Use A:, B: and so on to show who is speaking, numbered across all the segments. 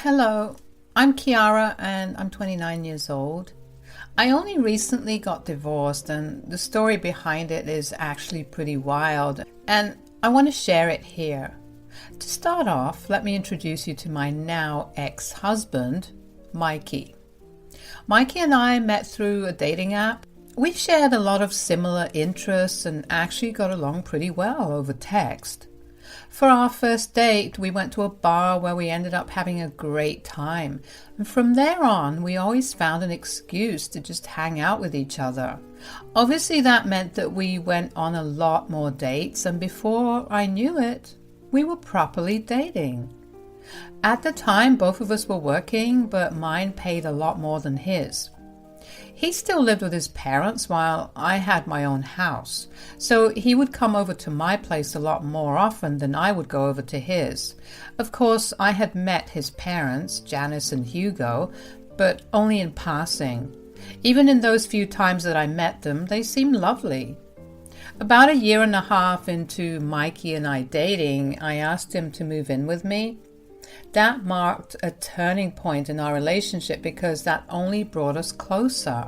A: Hello, I'm Kiara and I'm 29 years old. I only recently got divorced and the story behind it is actually pretty wild and I want to share it here. To start off, let me introduce you to my now ex-husband, Mikey. Mikey and I met through a dating app. We shared a lot of similar interests and actually got along pretty well over text. For our first date, we went to a bar where we ended up having a great time. And from there on, we always found an excuse to just hang out with each other. Obviously, that meant that we went on a lot more dates, and before I knew it, we were properly dating. At the time, both of us were working, but mine paid a lot more than his. He still lived with his parents while I had my own house, so he would come over to my place a lot more often than I would go over to his. Of course, I had met his parents, Janice and Hugo, but only in passing. Even in those few times that I met them, they seemed lovely. About a year and a half into Mikey and I dating, I asked him to move in with me. That marked a turning point in our relationship because that only brought us closer.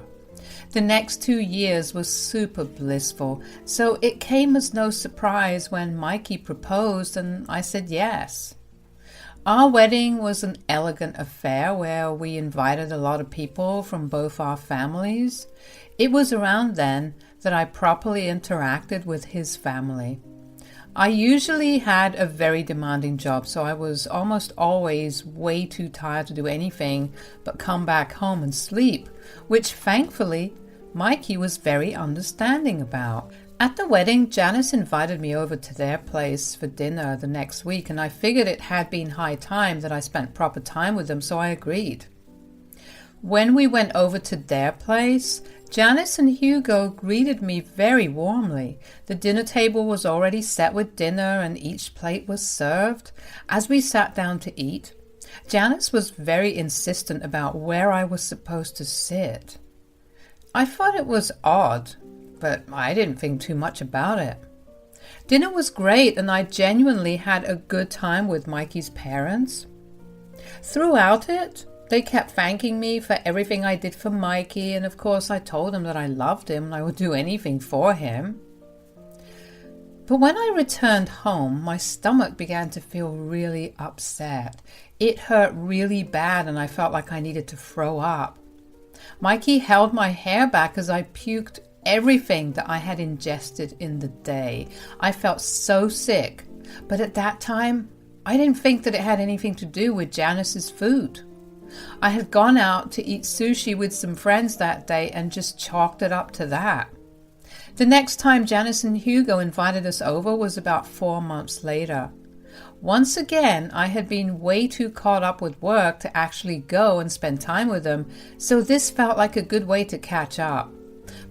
A: The next 2 years was super blissful, so it came as no surprise when Mikey proposed and I said yes. Our wedding was an elegant affair where we invited a lot of people from both our families. It was around then that I properly interacted with his family. I usually had a very demanding job, so I was almost always way too tired to do anything but come back home and sleep, which thankfully Mikey was very understanding about. At the wedding, Janice invited me over to their place for dinner the next week, and I figured it had been high time that I spent proper time with them, so I agreed. When we went over to their place, Janice and Hugo greeted me very warmly. The dinner table was already set with dinner and each plate was served. As we sat down to eat, Janice was very insistent about where I was supposed to sit. I thought it was odd, but I didn't think too much about it. Dinner was great and I genuinely had a good time with Mikey's parents. Throughout it, they kept thanking me for everything I did for Mikey, and of course I told them that I loved him and I would do anything for him. But when I returned home, my stomach began to feel really upset. It hurt really bad and I felt like I needed to throw up. Mikey held my hair back as I puked everything that I had ingested in the day. I felt so sick, but at that time, I didn't think that it had anything to do with Janice's food. I had gone out to eat sushi with some friends that day and just chalked it up to that. The next time Janice and Hugo invited us over was about 4 months later. Once again, I had been way too caught up with work to actually go and spend time with them, so this felt like a good way to catch up.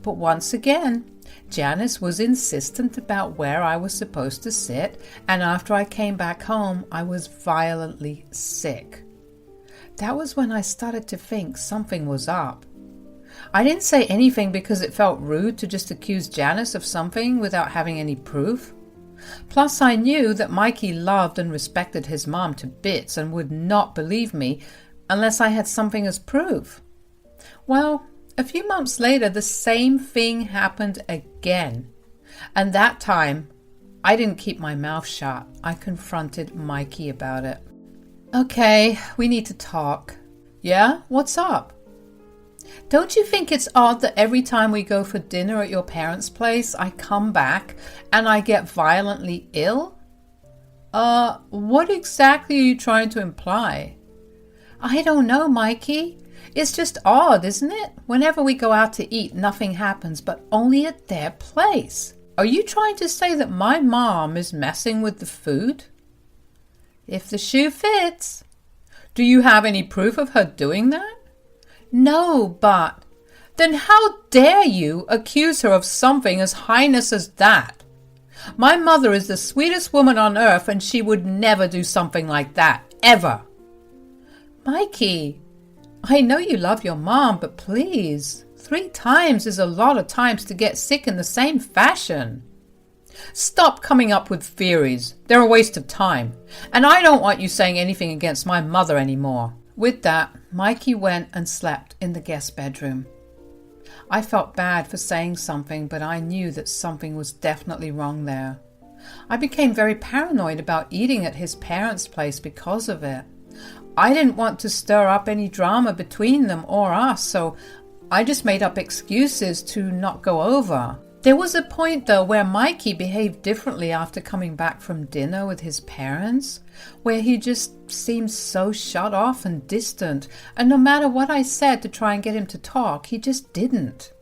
A: But once again, Janice was insistent about where I was supposed to sit, and after I came back home, I was violently sick. That was when I started to think something was up. I didn't say anything because it felt rude to just accuse Janice of something without having any proof. Plus, I knew that Mikey loved and respected his mom to bits and would not believe me unless I had something as proof. Well, a few months later, the same thing happened again. And that time, I didn't keep my mouth shut. I confronted Mikey about it. Okay, we need to talk. Yeah? What's up? Don't you think it's odd that every time we go for dinner at your parents' place, I come back and I get violently ill? What exactly are you trying to imply? I don't know, Mikey. It's just odd, isn't it? Whenever we go out to eat, nothing happens, but only at their place. Are you trying to say that my mom is messing with the food? If the shoe fits. Do you have any proof of her doing that? No, but... Then how dare you accuse her of something as heinous as that? My mother is the sweetest woman on earth and she would never do something like that, ever. Mikey, I know you love your mom, but please, 3 times is a lot of times to get sick in the same fashion. Stop coming up with theories. They're a waste of time. And I don't want you saying anything against my mother anymore. With that, Mikey went and slept in the guest bedroom. I felt bad for saying something, but I knew that something was definitely wrong there. I became very paranoid about eating at his parents' place because of it. I didn't want to stir up any drama between them or us, so I just made up excuses to not go over. There was a point, though, where Mikey behaved differently after coming back from dinner with his parents, where he just seemed so shut off and distant, and no matter what I said to try and get him to talk, he just didn't.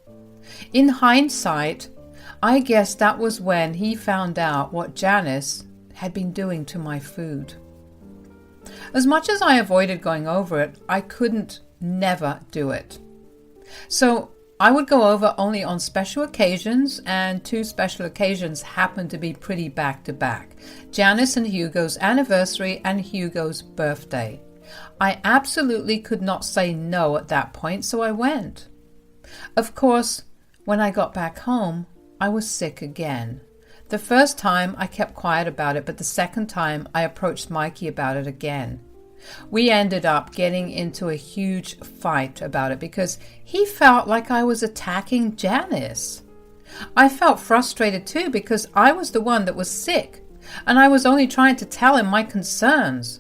A: In hindsight, I guess that was when he found out what Janice had been doing to my food. As much as I avoided going over it, I couldn't never do it. So I would go over only on special occasions, and 2 special occasions happened to be pretty back to back. Janice and Hugo's anniversary and Hugo's birthday. I absolutely could not say no at that point, so I went. Of course, when I got back home, I was sick again. The first time I kept quiet about it, but the second time I approached Mikey about it again. We ended up getting into a huge fight about it because he felt like I was attacking Janice. I felt frustrated too because I was the one that was sick and I was only trying to tell him my concerns.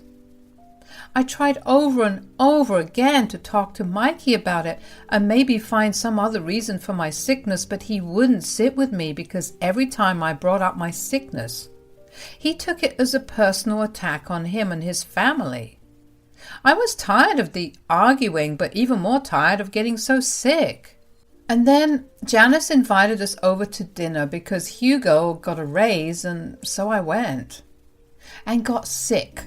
A: I tried over and over again to talk to Mikey about it and maybe find some other reason for my sickness, but he wouldn't sit with me because every time I brought up my sickness, he took it as a personal attack on him and his family. I was tired of the arguing, but even more tired of getting so sick. And then Janice invited us over to dinner because Hugo got a raise, and so I went. And got sick.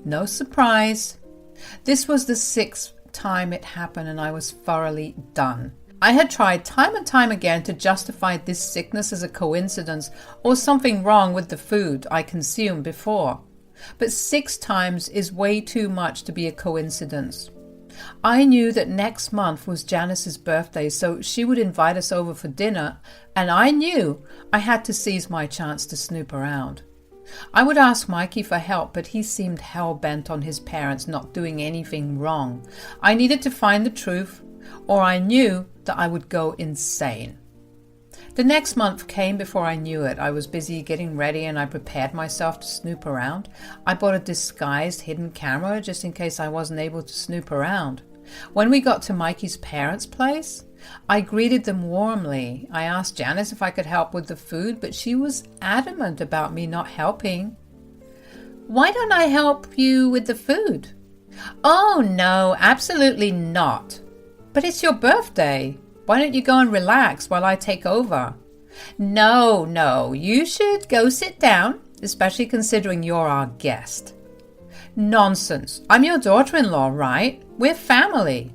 A: No surprise. This was the 6th time it happened, and I was thoroughly done. I had tried time and time again to justify this sickness as a coincidence or something wrong with the food I consumed before. But 6 times is way too much to be a coincidence. I knew that next month was Janice's birthday, so she would invite us over for dinner, and I knew I had to seize my chance to snoop around. I would ask Mikey for help, but he seemed hell-bent on his parents not doing anything wrong. I needed to find the truth, or I knew that I would go insane. The next month came before I knew it. I was busy getting ready and I prepared myself to snoop around. I bought a disguised hidden camera just in case I wasn't able to snoop around. When we got to Mikey's parents' place, I greeted them warmly. I asked Janice if I could help with the food, but she was adamant about me not helping. "Why don't I help you with the food?" "Oh, no, absolutely not." "But it's your birthday. Why don't you go and relax while I take over?" No, you should go sit down, especially considering you're our guest." "Nonsense. I'm your daughter-in-law, right? We're family."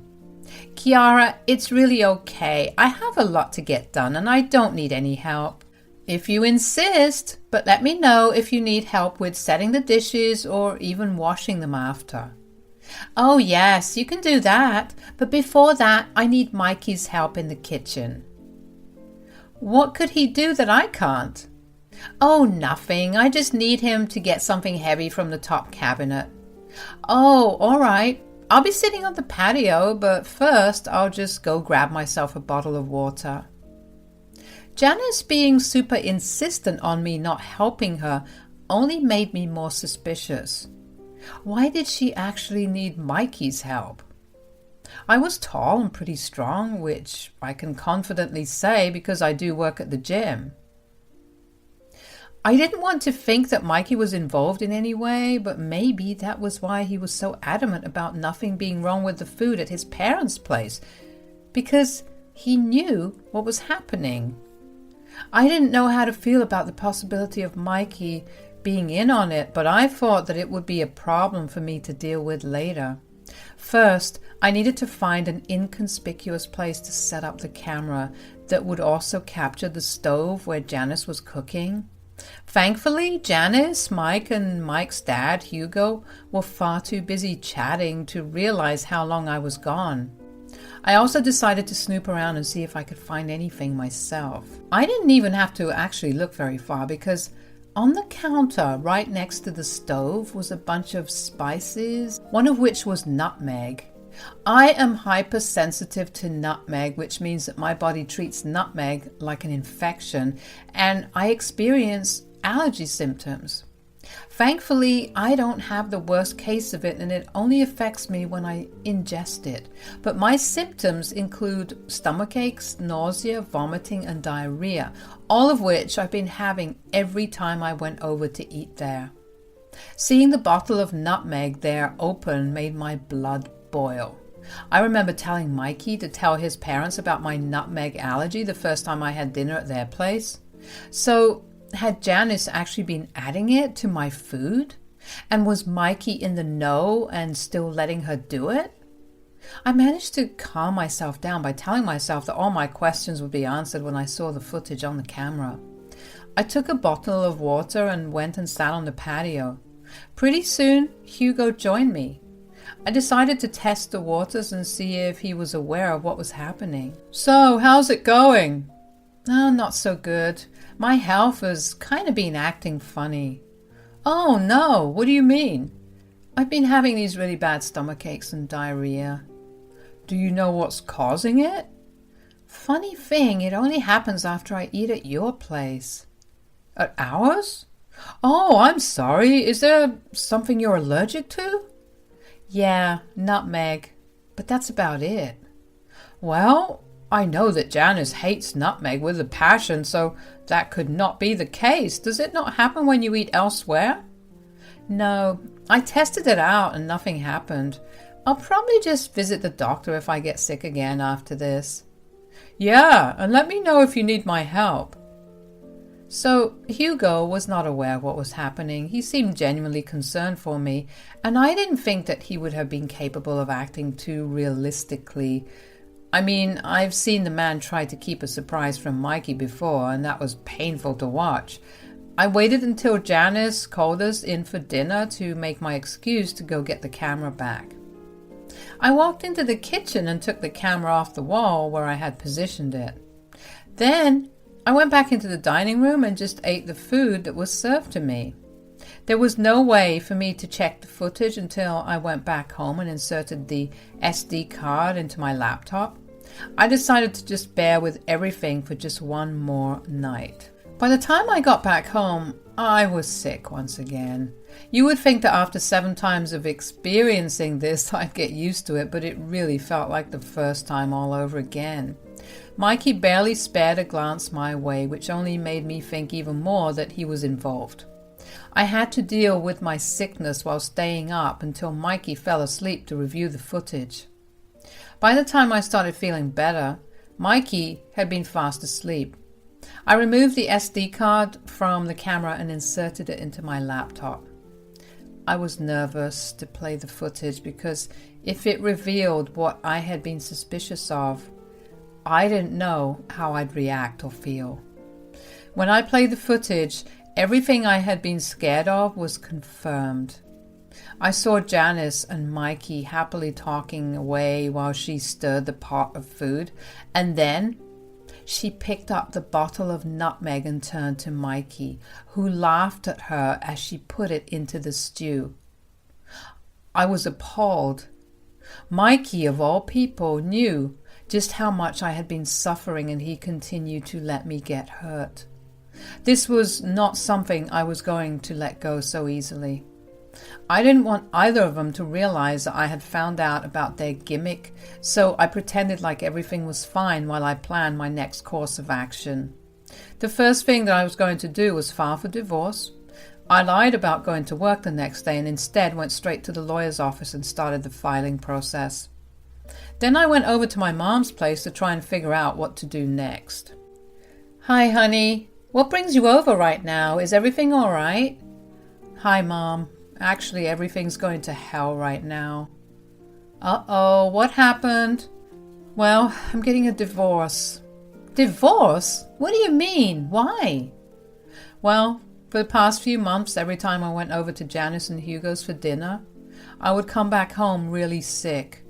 A: "Kiara, it's really okay. I have a lot to get done and I don't need any help." "If you insist, but let me know if you need help with setting the dishes or even washing them after." "Oh yes, you can do that, but before that I need Mikey's help in the kitchen." "What could he do that I can't?" "Oh, nothing. I just need him to get something heavy from the top cabinet." "Oh, all right. I'll be sitting on the patio, but first I'll just go grab myself a bottle of water." Janice being super insistent on me not helping her only made me more suspicious. Why did she actually need Mikey's help? I was tall and pretty strong, which I can confidently say because I do work at the gym. I didn't want to think that Mikey was involved in any way, but maybe that was why he was so adamant about nothing being wrong with the food at his parents' place, because he knew what was happening. I didn't know how to feel about the possibility of Mikey being in on it, but I thought that it would be a problem for me to deal with later. First, I needed to find an inconspicuous place to set up the camera that would also capture the stove where Janice was cooking. Thankfully, Janice, Mike, and Mike's dad, Hugo, were far too busy chatting to realize how long I was gone. I also decided to snoop around and see if I could find anything myself. I didn't even have to actually look very far because on the counter right next to the stove was a bunch of spices, one of which was nutmeg. I am hypersensitive to nutmeg, which means that my body treats nutmeg like an infection, and I experience allergy symptoms. Thankfully, I don't have the worst case of it, and it only affects me when I ingest it. But my symptoms include stomach aches, nausea, vomiting, and diarrhea, all of which I've been having every time I went over to eat there. Seeing the bottle of nutmeg there open made my blood boil. I remember telling Mikey to tell his parents about my nutmeg allergy the first time I had dinner at their place. So, had Janice actually been adding it to my food? And was Mikey in the know and still letting her do it? I managed to calm myself down by telling myself that all my questions would be answered when I saw the footage on the camera. I took a bottle of water and went and sat on the patio. Pretty soon, Hugo joined me. I decided to test the waters and see if he was aware of what was happening. "So, how's it going?" "Oh, not so good. My health has kind of been acting funny." "Oh no, what do you mean?" "I've been having these really bad stomach aches and diarrhea." "Do you know what's causing it?" "Funny thing, it only happens after I eat at your place." "At ours? Oh, I'm sorry. Is there something you're allergic to?" "Yeah, nutmeg, but that's about it." "Well, I know that Janice hates nutmeg with a passion, so that could not be the case. Does it not happen when you eat elsewhere?" "No, I tested it out and nothing happened. I'll probably just visit the doctor if I get sick again after this." "Yeah, and let me know if you need my help." So Hugo was not aware of what was happening. He seemed genuinely concerned for me, and I didn't think that he would have been capable of acting too realistically. I mean, I've seen the man try to keep a surprise from Mikey before, and that was painful to watch. I waited until Janice called us in for dinner to make my excuse to go get the camera back. I walked into the kitchen and took the camera off the wall where I had positioned it. Then I went back into the dining room and just ate the food that was served to me. There was no way for me to check the footage until I went back home and inserted the SD card into my laptop. I decided to just bear with everything for just one more night. By the time I got back home, I was sick once again. You would think that after 7 times of experiencing this, I'd get used to it, but it really felt like the first time all over again. Mikey barely spared a glance my way, which only made me think even more that he was involved. I had to deal with my sickness while staying up until Mikey fell asleep to review the footage. By the time I started feeling better, Mikey had been fast asleep. I removed the SD card from the camera and inserted it into my laptop. I was nervous to play the footage because if it revealed what I had been suspicious of, I didn't know how I'd react or feel. When I played the footage, everything I had been scared of was confirmed. I saw Janice and Mikey happily talking away while she stirred the pot of food, and then she picked up the bottle of nutmeg and turned to Mikey, who laughed at her as she put it into the stew. I was appalled. Mikey, of all people, knew just how much I had been suffering, and he continued to let me get hurt. This was not something I was going to let go so easily. I didn't want either of them to realize that I had found out about their gimmick, so I pretended like everything was fine while I planned my next course of action. The first thing that I was going to do was file for divorce. I lied about going to work the next day and instead went straight to the lawyer's office and started the filing process. Then I went over to my mom's place to try and figure out what to do next. "Hi, honey. What brings you over right now? Is everything all right?" "Hi, Mom. Actually, everything's going to hell right now." "Uh-oh, what happened?" "Well, I'm getting a divorce." "Divorce? What do you mean? Why?" "Well, for the past few months, every time I went over to Janice and Hugo's for dinner, I would come back home really sick.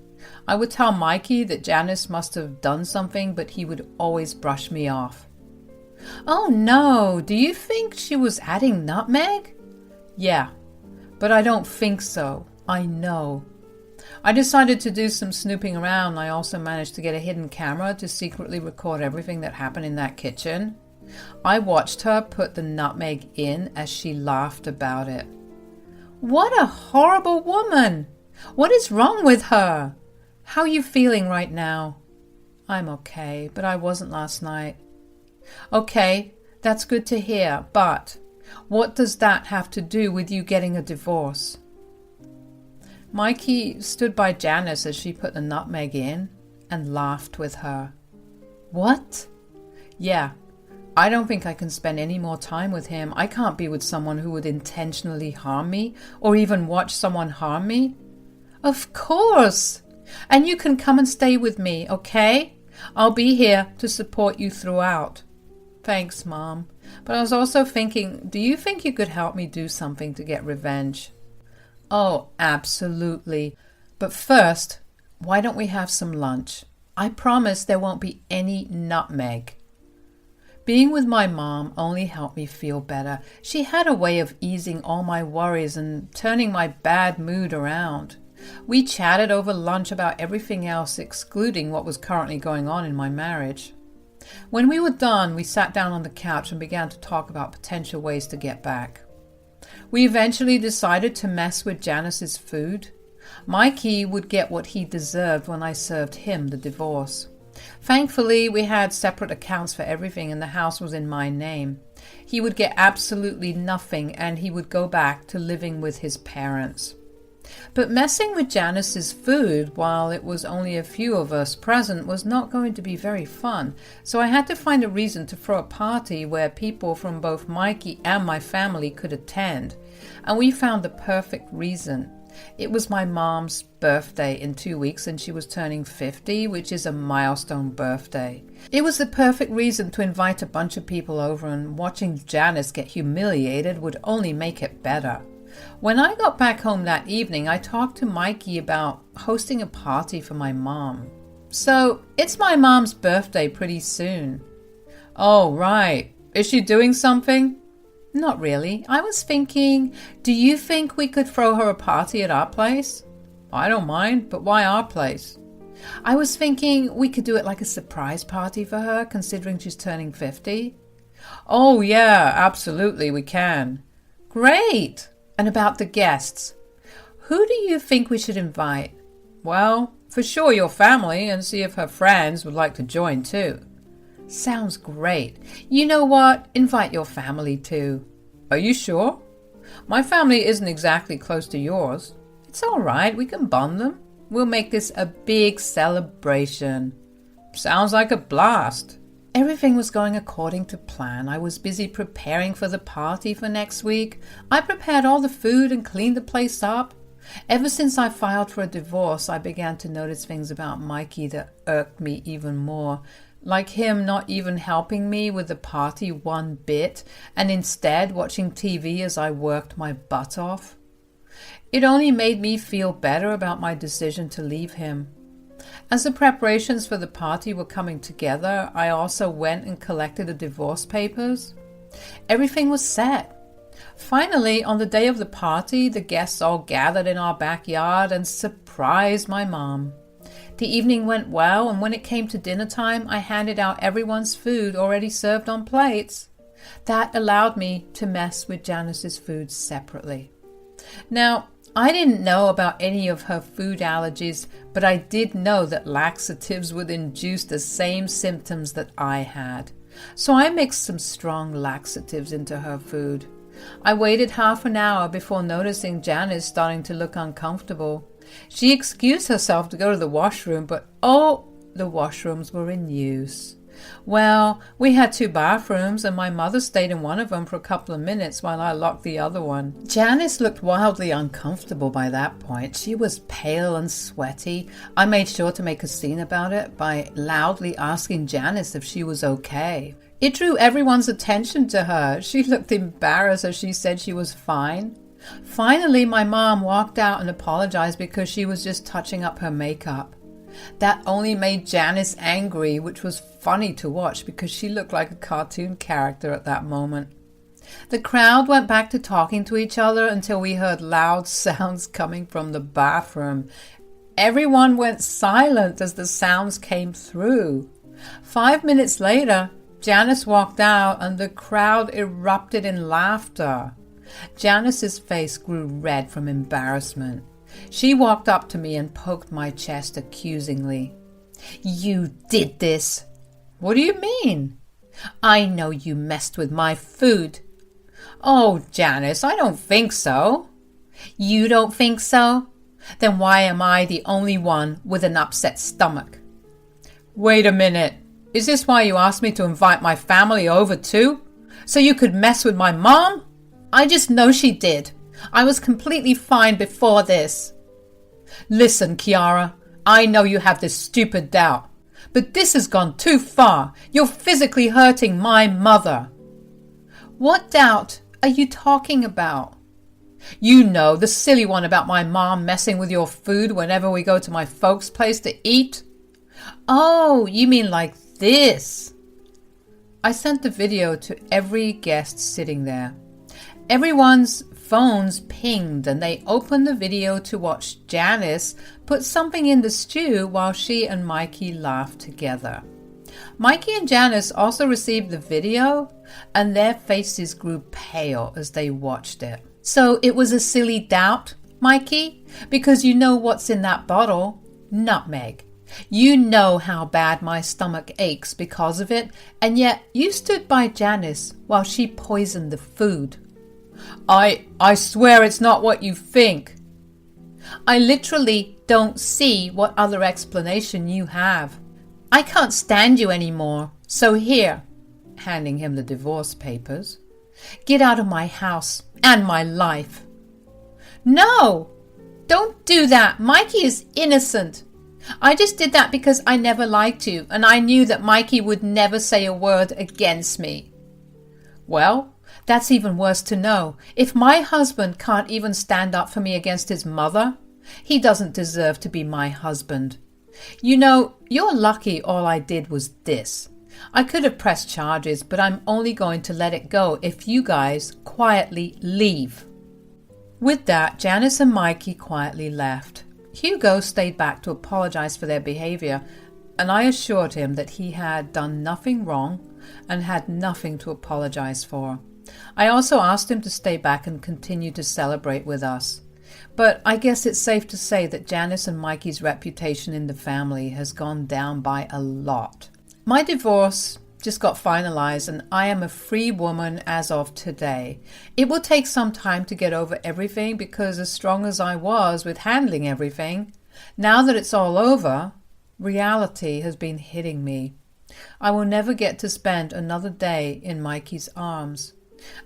A: I would tell Mikey that Janice must have done something, but he would always brush me off. Oh no, do you think she was adding nutmeg? Yeah, but I don't think so. I know. I decided to do some snooping around. I also managed to get a hidden camera to secretly record everything that happened in that kitchen. I watched her put the nutmeg in as she laughed about it. What a horrible woman! What is wrong with her? How are you feeling right now? I'm okay, but I wasn't last night. Okay, that's good to hear, but what does that have to do with you getting a divorce? Mikey stood by Janice as she put the nutmeg in and laughed with her. What? Yeah, I don't think I can spend any more time with him. I can't be with someone who would intentionally harm me or even watch someone harm me. Of course! And you can come and stay with me, okay? I'll be here to support you throughout. Thanks, Mom. But I was also thinking, do you think you could help me do something to get revenge? Oh, absolutely. But first, why don't we have some lunch? I promise there won't be any nutmeg. Being with my mom only helped me feel better. She had a way of easing all my worries and turning my bad mood around. We chatted over lunch about everything else, excluding what was currently going on in my marriage. When we were done, we sat down on the couch and began to talk about potential ways to get back. We eventually decided to mess with Janice's food. Mikey would get what he deserved when I served him the divorce. Thankfully, we had separate accounts for everything and the house was in my name. He would get absolutely nothing and he would go back to living with his parents. But messing with Janice's food while it was only a few of us present was not going to be very fun, so I had to find a reason to throw a party where people from both Mikey and my family could attend, and we found the perfect reason. It was my mom's birthday in 2 weeks and she was turning 50, which is a milestone birthday. It was the perfect reason to invite a bunch of people over, and watching Janice get humiliated would only make it better. When I got back home that evening, I talked to Mikey about hosting a party for my mom. So, it's my mom's birthday pretty soon. Oh, right. Is she doing something? Not really. I was thinking, do you think we could throw her a party at our place? I don't mind, but why our place? I was thinking we could do it like a surprise party for her, considering she's turning 50. Oh, yeah, absolutely, we can. Great! And about the guests, who do you think we should invite? Well, for sure your family, and see if her friends would like to join too. Sounds great. You know what? Invite your family too. Are you sure? My family isn't exactly close to yours. It's all right, we can bond them. We'll make this a big celebration. Sounds like a blast. Everything was going according to plan. I was busy preparing for the party for next week. I prepared all the food and cleaned the place up. Ever since I filed for a divorce, I began to notice things about Mikey that irked me even more. Like him not even helping me with the party one bit, and instead watching TV as I worked my butt off. It only made me feel better about my decision to leave him. As the preparations for the party were coming together, I also went and collected the divorce papers. Everything was set. Finally, on the day of the party, the guests all gathered in our backyard and surprised my mom. The evening went well, and when it came to dinner time, I handed out everyone's food already served on plates. That allowed me to mess with Janice's food separately. Now, I didn't know about any of her food allergies, but I did know that laxatives would induce the same symptoms that I had. So I mixed some strong laxatives into her food. I waited half an hour before noticing Janice starting to look uncomfortable. She excused herself to go to the washroom, but the washrooms were in use. Well, we had 2 bathrooms, and my mother stayed in one of them for a couple of minutes while I locked the other one. Janice looked wildly uncomfortable by that point. She was pale and sweaty. I made sure to make a scene about it by loudly asking Janice if she was okay. It drew everyone's attention to her. She looked embarrassed as she said she was fine. Finally, my mom walked out and apologized because she was just touching up her makeup. That only made Janice angry, which was funny to watch because she looked like a cartoon character at that moment. The crowd went back to talking to each other until we heard loud sounds coming from the bathroom. Everyone went silent as the sounds came through. 5 minutes later, Janice walked out and the crowd erupted in laughter. Janice's face grew red from embarrassment. She walked up to me and poked my chest accusingly. "You did this." "What do you mean?" "I know you messed with my food." "Oh, Janice, I don't think so." "You don't think so? Then why am I the only one with an upset stomach?" "Wait a minute. Is this why you asked me to invite my family over too? So you could mess with my mom?" "I just know she did. I was completely fine before this." "Listen, Kiara, I know you have this stupid doubt, but this has gone too far. You're physically hurting my mother." "What doubt are you talking about?" "You know, the silly one about my mom messing with your food whenever we go to my folks' place to eat." "Oh, you mean like this?" I sent the video to every guest sitting there. Everyone's phones pinged and they opened the video to watch Janice put something in the stew while she and Mikey laughed together. Mikey and Janice also received the video and their faces grew pale as they watched it. "So it was a silly doubt, Mikey? Because you know what's in that bottle? Nutmeg. You know how bad my stomach aches because of it, and yet you stood by Janice while she poisoned the food." I swear it's not what you think." "I literally don't see what other explanation you have. I can't stand you anymore, so here," handing him the divorce papers, "get out of my house and my life." "No, don't do that. Mikey is innocent. I just did that because I never liked you, and I knew that Mikey would never say a word against me." "Well, that's even worse to know. If my husband can't even stand up for me against his mother, he doesn't deserve to be my husband. You know, you're lucky all I did was this. I could have pressed charges, but I'm only going to let it go if you guys quietly leave." With that, Janice and Mikey quietly left. Hugo stayed back to apologize for their behavior, and I assured him that he had done nothing wrong and had nothing to apologize for. I also asked him to stay back and continue to celebrate with us. But I guess it's safe to say that Janice and Mikey's reputation in the family has gone down by a lot. My divorce just got finalized and I am a free woman as of today. It will take some time to get over everything because as strong as I was with handling everything, now that it's all over, reality has been hitting me. I will never get to spend another day in Mikey's arms,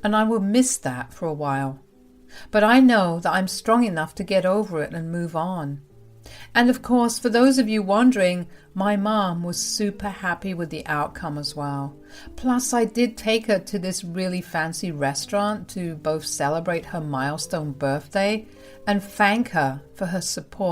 A: and I will miss that for a while. But I know that I'm strong enough to get over it and move on. And of course, for those of you wondering, my mom was super happy with the outcome as well. Plus, I did take her to this really fancy restaurant to both celebrate her milestone birthday and thank her for her support.